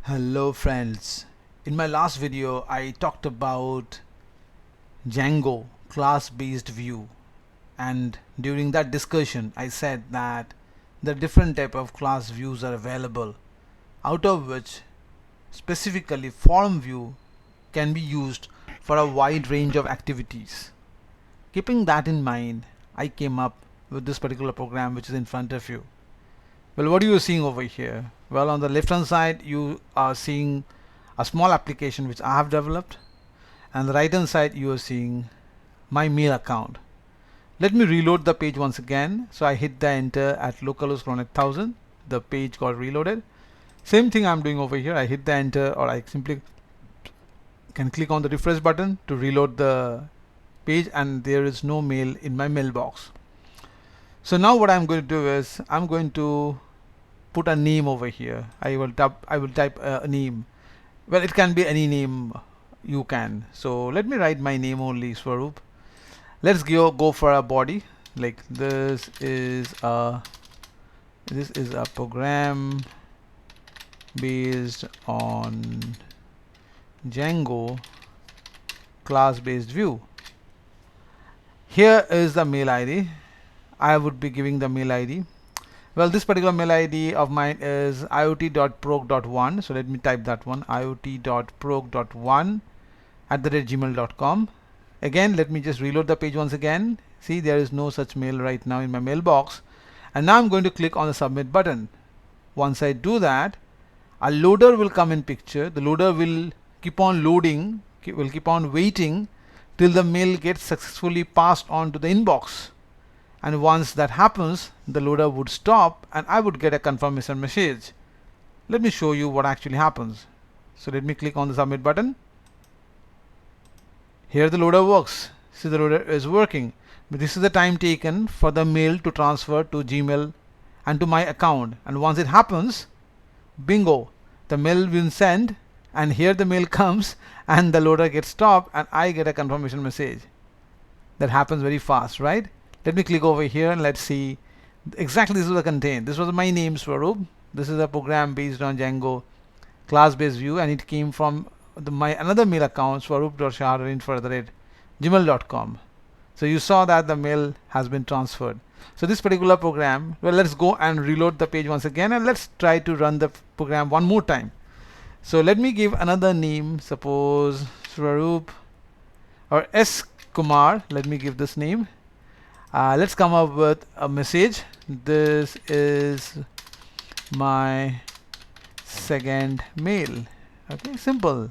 Hello friends. In my last video I talked about Django class-based view, and during that discussion I said that the different type of class views are available, out of which specifically form view can be used for a wide range of activities. Keeping that in mind, I came up with this particular program which is in front of you. Well, what are you seeing over here? Well, on the left hand side you are seeing a small application which I have developed, and the right hand side you are seeing my mail account. Let me reload the page once again. So I hit the enter at localhost 1000. The page got reloaded. Same thing I'm doing over here. I hit the enter, or I simply can click on the refresh button to reload the page, and there is no mail in my mailbox. So now what I'm going to do is I'm going to put a name over here. I will type a name. Well, it can be any name you can. So let me write my name only, Swaroop. Let's go for a body. Like this is a program based on Django class-based view. Here is the mail ID. I would be giving the mail ID. Well, this particular mail ID of mine is iot.prog.1. So let me type that one, iot.prog.1@gmail.com. Again, let me just reload the page once again. See, there is no such mail right now in my mailbox. And now I'm going to click on the submit button. Once I do that, a loader will come in picture. The loader will keep on loading, will keep on waiting till the mail gets successfully passed on to the inbox. And once that happens, the loader would stop and I would get a confirmation message. Let me show you what actually happens. So let me click on the submit button. Here the loader works. See, the loader is working. But this is the time taken for the mail to transfer to Gmail and to my account. And once it happens, bingo, the mail will send, and here the mail comes and the loader gets stopped and I get a confirmation message. That happens very fast, right? Let me click over here and let's see. Exactly, this was the content. This was my name, Swaroop. This is a program based on Django class-based view, and it came from my another mail account, swaroop.shahrin@gmail.com. So you saw that the mail has been transferred. So this particular program, well, let's go and reload the page once again, and let's try to run the program one more time. So let me give another name, suppose Swaroop or S. Kumar. Let me give this name. Let's come up with a message. This is my second mail. Okay, simple.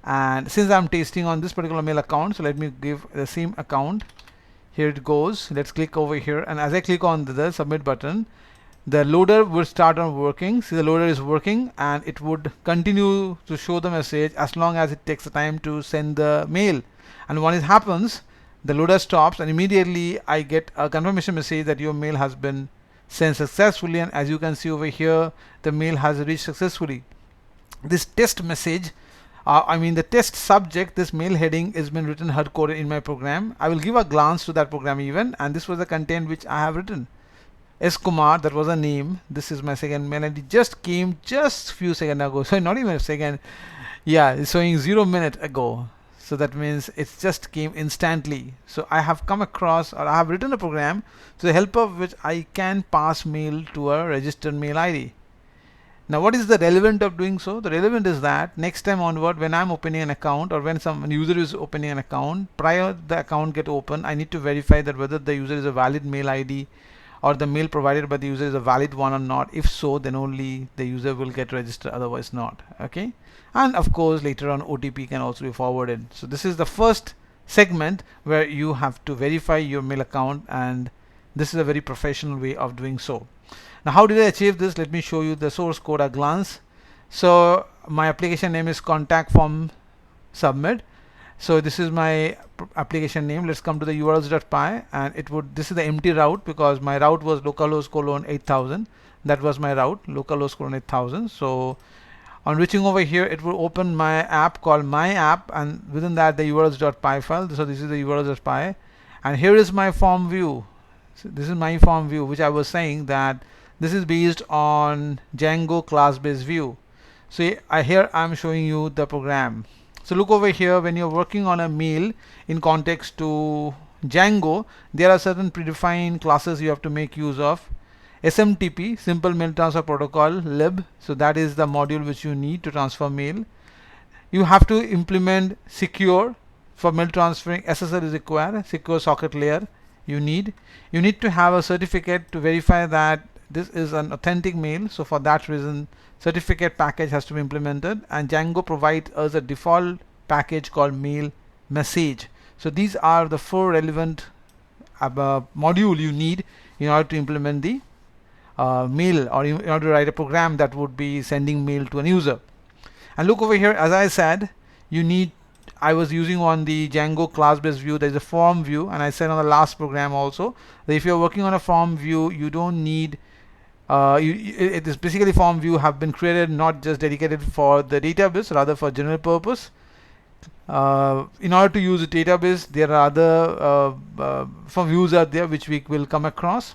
And since I'm testing on this particular mail account, so let me give the same account. Here it goes. Let's click over here, and as I click on the submit button, the loader will start on working. See, the loader is working, and it would continue to show the message as long as it takes the time to send the mail. And when it happens, the loader stops, and immediately I get a confirmation message that your mail has been sent successfully. And as you can see over here, the mail has reached successfully. This test message, the test subject, this mail heading has been written hard coded in my program. I will give a glance to that program even, and this was the content which I have written. S. Kumar, that was a name. This is my second mail, and it just came just few seconds ago. So not even a second. Yeah, it's showing 0 minute ago. So that means it just came instantly. So I have come across, or I have written a program to the help of which I can pass mail to a registered mail ID. Now what is the relevant of doing so? The relevant is that next time onward, when I'm opening an account, or when some user is opening an account, prior the account get open, I need to verify that whether the user is a valid mail ID or the mail provided by the user is a valid one or not. If so, then only the user will get registered, otherwise not. Okay, and of course later on OTP can also be forwarded. So this is the first segment where you have to verify your mail account, and this is a very professional way of doing so. Now how did I achieve this? Let me show you the source code at a glance. So my application name is contact form submit. So this is my application name. Let's come to the urls.py, and this is the empty route because my route was localhost:8000. That was my route, localhost:8000. So on reaching over here, it will open my app called my app, and within that the urls.py file. So this is the urls.py, and here is my form view. So this is my form view, which I was saying that this is based on Django class-based view. So here I'm showing you the program. So look over here, when you're working on a mail in context to Django, there are certain predefined classes you have to make use of. SMTP, Simple Mail Transfer Protocol, lib, so that is the module which you need to transfer mail. You have to implement secure for mail transferring. SSL is required, secure socket layer you need to have a certificate to verify that this is an authentic mail. So for that reason, certificate package has to be implemented, and Django provides us a default package called mail message. So these are the 4 relevant module you need in order to implement the mail, or in order to write a program that would be sending mail to a user. And look over here, as I said, I was using on the Django class-based view, there's a form view, and I said on the last program also that if you're working on a form view, you don't need it is basically form view have been created not just dedicated for the database, rather for general purpose. In order to use a database, there are other form views are there which we will come across,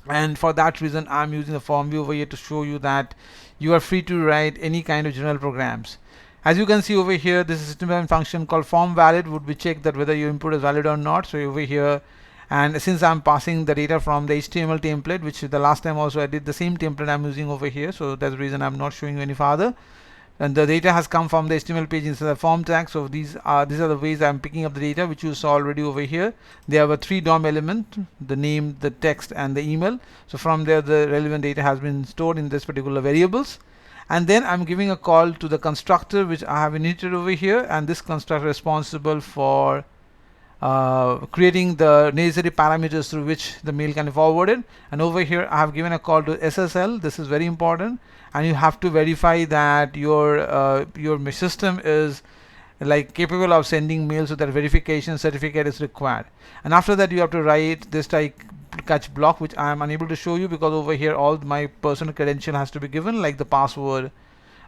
and for that reason I'm using the form view over here to show you that you are free to write any kind of general programs. As you can see over here, this is a system function called form valid would be checked that whether your input is valid or not. So over here, and since I'm passing the data from the HTML template, which the last time also I did the same template I'm using over here, so that's the reason I'm not showing you any further. And the data has come from the HTML page instead of form tag. So these are the ways I'm picking up the data, which you saw already over here. They have a 3 DOM element: the name, the text, and the email. So from there, the relevant data has been stored in this particular variables. And then I'm giving a call to the constructor which I have initiated over here, and this constructor is responsible for creating the necessary parameters through which the mail can be forwarded. And over here I have given a call to SSL. This is very important, and you have to verify that your system is like capable of sending mail, so that verification certificate is required. And after that, you have to write this type catch block, which I am unable to show you because over here all my personal credential has to be given, like the password.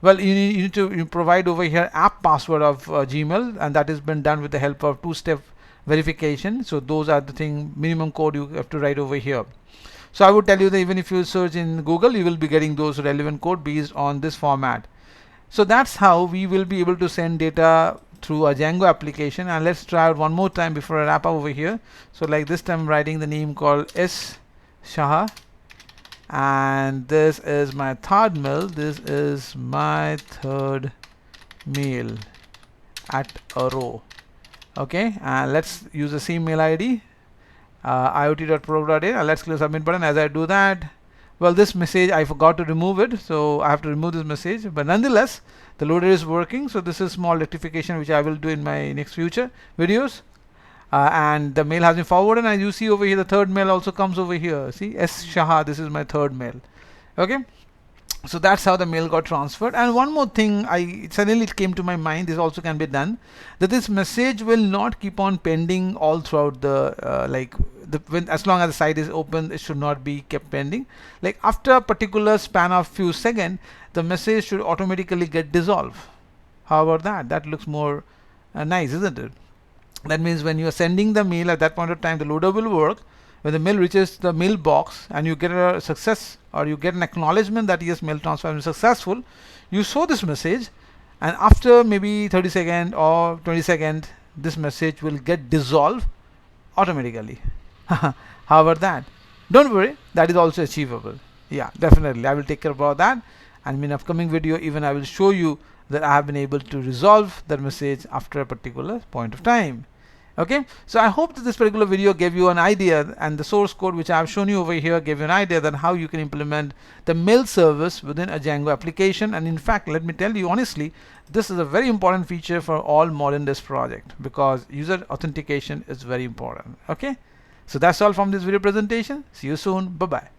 Well, you need to provide over here app password of Gmail, and that has been done with the help of 2-step verification. So those are the minimum code you have to write over here. So I would tell you that even if you search in Google, you will be getting those relevant code based on this format. So that's how we will be able to send data through a Django application. And let's try it one more time before I wrap up over here. So like this time I'm writing the name called S Shah, and this is my third mail. This is my third mail at a row. Okay, and let's use the same mail ID, iot.pro.in, and let's click submit button. As I do that, well, this message I forgot to remove it, so I have to remove this message, but nonetheless the loader is working. So this is small rectification which I will do in my next future videos. And the mail has been forwarded, and you see over here the third mail also comes over here. See, S Shah, this is my third mail. Okay, so that's how the mail got transferred. And one more thing, suddenly it came to my mind, this also can be done, that this message will not keep on pending all throughout the as long as the site is open, it should not be kept pending. Like after a particular span of few seconds, the message should automatically get dissolved. How about that? That looks more nice, isn't it? That means when you are sending the mail, at that point of time the loader will work. When the mail reaches the mailbox and you get a success, or you get an acknowledgement that yes, mail transfer is successful, you show this message, and after maybe 30 seconds or 20 seconds, this message will get dissolved automatically. How about that? Don't worry, that is also achievable. Yeah, definitely I will take care about that, and in upcoming video even I will show you that I have been able to resolve that message after a particular point of time. Okay, so I hope that this particular video gave you an idea, and the source code which I have shown you over here gave you an idea that how you can implement the mail service within a Django application. And in fact, let me tell you honestly, this is a very important feature for all modern desk project, because user authentication is very important. Okay, so that's all from this video presentation. See you soon. Bye bye.